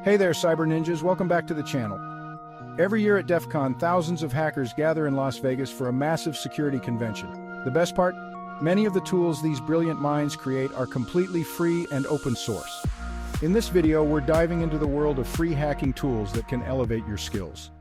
Hey there, Cyber Ninjas, welcome back to the channel. Every year at Defcon, thousands of hackers gather in Las Vegas for a massive security convention. The best part? Many of the tools these brilliant minds create are completely free and open source. In this video, we're diving into the world of free hacking tools that can elevate your skills.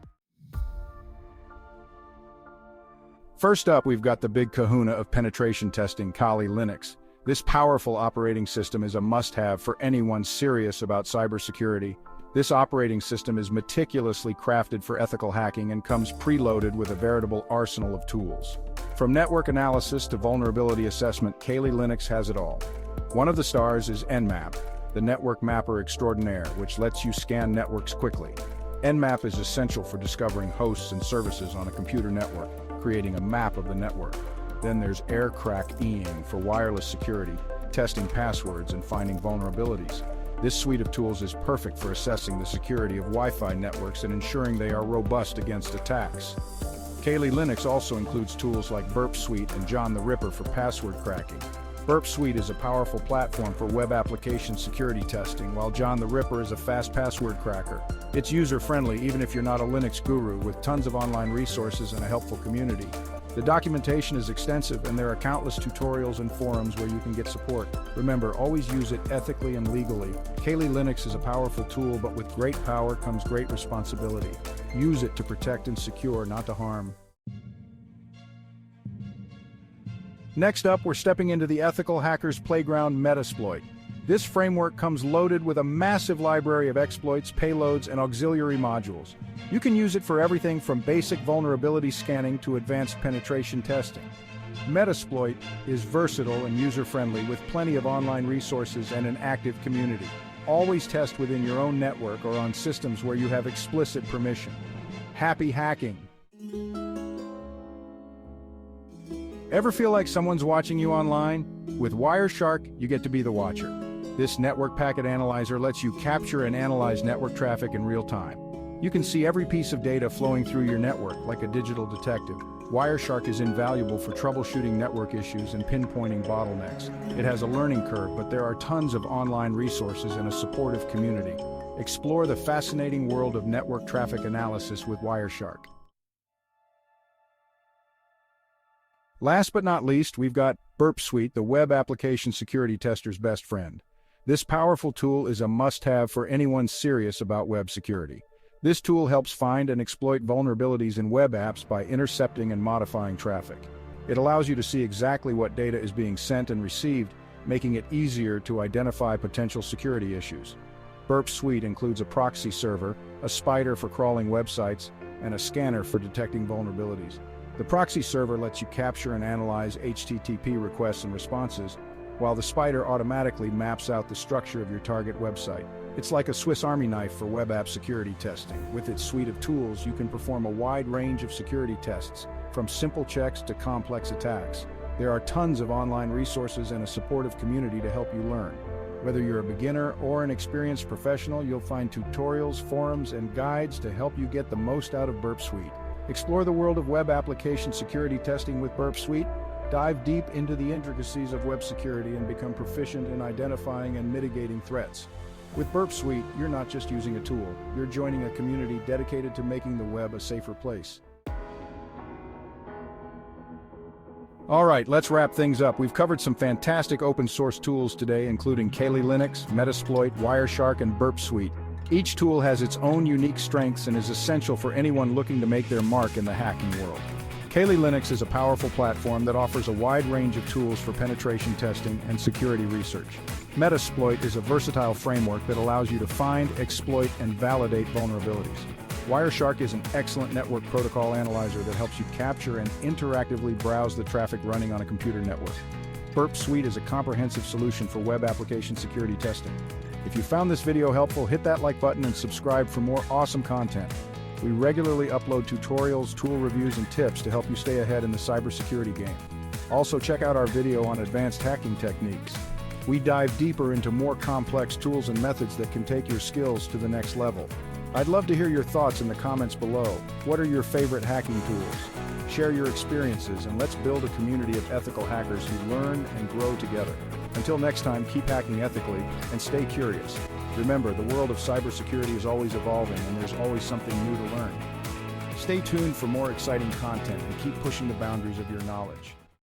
First up, we've got the big kahuna of penetration testing, Kaye Linux. This powerful operating system is a must-have for anyone serious about cybersecurity. This operating system is meticulously crafted for ethical hacking and comes preloaded with a veritable arsenal of tools. From network analysis to vulnerability assessment, Kaye Linux has it all. One of the stars is Nmap, the network mapper extraordinaire, which lets you scan networks quickly. Nmap is essential for discovering hosts and services on a computer network, creating a map of the network. Then there's aircrack-ing for wireless security, testing passwords and finding vulnerabilities. This suite of tools is perfect for assessing the security of Wi-Fi networks and ensuring they are robust against attacks. Kaye Linux also includes tools like Burp Suite and John the Ripper for password cracking. Burp Suite is a powerful platform for web application security testing, while John the Ripper is a fast password cracker. It's user-friendly even if you're not a Linux guru, with tons of online resources and a helpful community. The documentation is extensive, and there are countless tutorials and forums where you can get support. Remember, always use it ethically and legally. Kaye Linux is a powerful tool, but with great power comes great responsibility. Use it to protect and secure, not to harm. Next up, we're stepping into the ethical hacker's playground, Metasploit. This framework comes loaded with a massive library of exploits, payloads, and auxiliary modules. You can use it for everything from basic vulnerability scanning to advanced penetration testing. Metasploit is versatile and user-friendly with plenty of online resources and an active community. Always test within your own network or on systems where you have explicit permission. Happy hacking! Ever feel like someone's watching you online? With Wireshark, you get to be the watcher. This network packet analyzer lets you capture and analyze network traffic in real time. You can see every piece of data flowing through your network like a digital detective. Wireshark is invaluable for troubleshooting network issues and pinpointing bottlenecks. It has a learning curve, but there are tons of online resources and a supportive community. Explore the fascinating world of network traffic analysis with Wireshark. Last but not least, we've got Burp Suite, the web application security tester's best friend. This powerful tool is a must-have for anyone serious about web security. This tool helps find and exploit vulnerabilities in web apps by intercepting and modifying traffic. It allows you to see exactly what data is being sent and received, making it easier to identify potential security issues. Burp Suite includes a proxy server, a spider for crawling websites, and a scanner for detecting vulnerabilities. The proxy server lets you capture and analyze HTTP requests and responses, while the spider automatically maps out the structure of your target website. It's like a Swiss Army knife for web app security testing. With its suite of tools, you can perform a wide range of security tests, from simple checks to complex attacks. There are tons of online resources and a supportive community to help you learn. Whether you're a beginner or an experienced professional, you'll find tutorials, forums, and guides to help you get the most out of Burp Suite. Explore the world of web application security testing with Burp Suite. Dive deep into the intricacies of web security and become proficient in identifying and mitigating threats. With Burp Suite, you're not just using a tool, you're joining a community dedicated to making the web a safer place. All right, let's wrap things up. We've covered some fantastic open source tools today, including Kaye Linux, Metasploit, Wireshark, and Burp Suite. Each tool has its own unique strengths and is essential for anyone looking to make their mark in the hacking world. Kaye Linux is a powerful platform that offers a wide range of tools for penetration testing and security research. Metasploit is a versatile framework that allows you to find, exploit, and validate vulnerabilities. Wireshark is an excellent network protocol analyzer that helps you capture and interactively browse the traffic running on a computer network. Burp Suite is a comprehensive solution for web application security testing. If you found this video helpful, hit that like button and subscribe for more awesome content. We regularly upload tutorials, tool reviews, and tips to help you stay ahead in the cybersecurity game. Also, check out our video on advanced hacking techniques. We dive deeper into more complex tools and methods that can take your skills to the next level. I'd love to hear your thoughts in the comments below. What are your favorite hacking tools? Share your experiences, and let's build a community of ethical hackers who learn and grow together. Until next time, keep hacking ethically and stay curious. Remember, the world of cybersecurity is always evolving and there's always something new to learn. Stay tuned for more exciting content and keep pushing the boundaries of your knowledge.